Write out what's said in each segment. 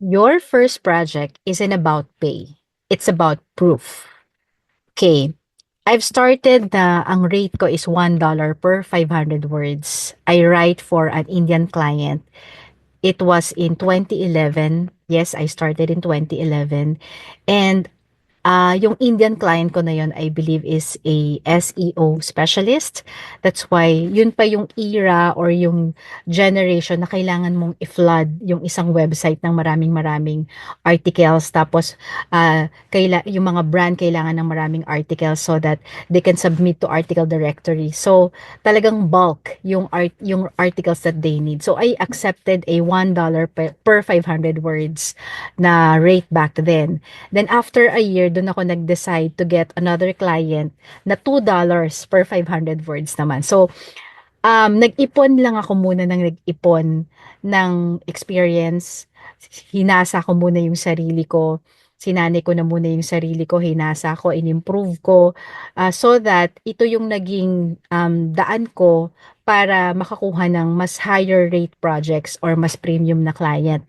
Your first project isn't about pay. It's about proof. Okay. I've started na ang rate ko is $1 per 500 words. I write for an Indian client. It was in 2011. Yes, I started in 2011. And yung Indian client ko na yun, I believe is a SEO specialist. That's why, yun pa yung era or yung generation na kailangan mong i-flood yung isang website ng maraming-maraming articles. Tapos, yung mga brand kailangan ng maraming articles so that they can submit to article directory. So, talagang bulk yung articles that they need. So, I accepted a $1 per 500 words na rate back then. Then after a year, doon ako nag-decide to get another client na $2 per 500 words naman. So, nag-ipon lang ako muna ng nag-ipon ng experience. Hinasa ko muna yung sarili ko. Sinanay ko na muna yung sarili ko, hinasa ko, in-improve ko, so that ito yung naging daan ko para makakuha ng mas higher rate projects or mas premium na client.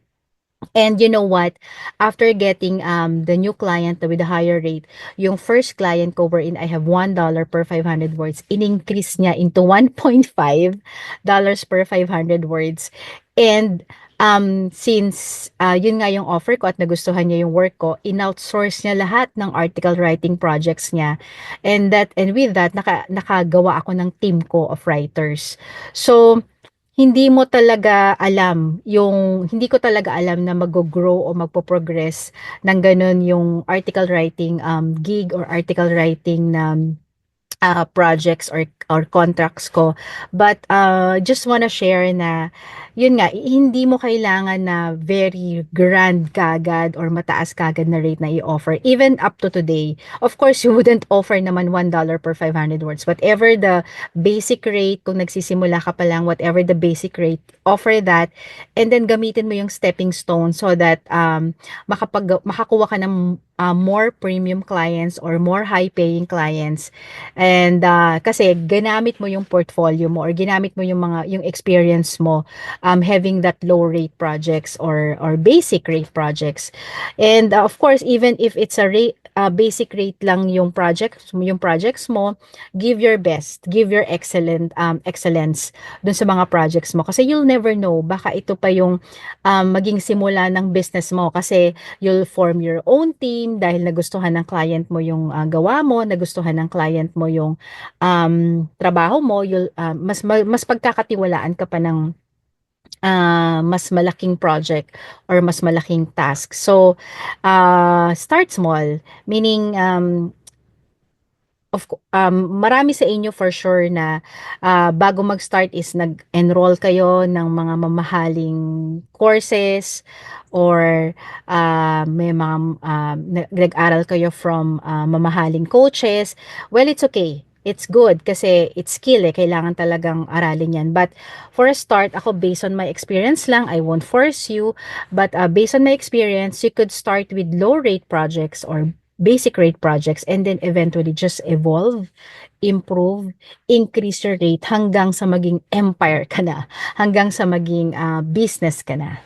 And you know what? After getting the new client with the higher rate, yung first client ko wherein I have $1 per 500 words, in-increase niya into $1.5 per 500 words. And since yun nga yung offer ko at nagustuhan niya yung work ko, in-outsource niya lahat ng article writing projects niya. And with that, nakagawa ako ng team ko of writers. So, hindi ko talaga alam na mag-grow o magpo-progress ng ganun yung article writing gig or article writing na projects or contracts ko. But just wanna share na yun nga, hindi mo kailangan na very grand kagad or mataas kagad na rate na i-offer. Even up to today, of course, you wouldn't offer naman $1 per 500 words. Whatever the basic rate, kung nagsisimula ka pa lang, whatever the basic rate, offer that. And then gamitin mo yung stepping stone so that makakuha ka ng more premium clients or more high-paying clients. And kasi ginamit mo yung portfolio mo or ginamit mo yung experience mo having that low rate projects or basic rate projects. And of course, even if it's a rate basic rate lang yung projects mo, give your best, give your excellence dun sa mga projects mo kasi you'll never know, baka ito pa yung maging simula ng business mo kasi you'll form your own team dahil nagustuhan ng client mo yung gawa mo, nagustuhan ng client mo yung trabaho mo, mas pagkakatiwalaan ka pa ng mas malaking project or mas malaking task. So, start small, meaning marami sa inyo for sure na bago mag-start is nag-enroll kayo ng mga mamahaling courses or may mga nag-aral kayo from mamahaling coaches. Well, it's okay. It's good kasi it's skill eh. Kailangan talagang aralin yan. But for a start, ako based on my experience lang, I won't force you. But based on my experience, you could start with low rate projects or basic rate projects and then eventually just evolve, improve, increase your rate hanggang sa maging empire ka na, hanggang sa maging business ka na.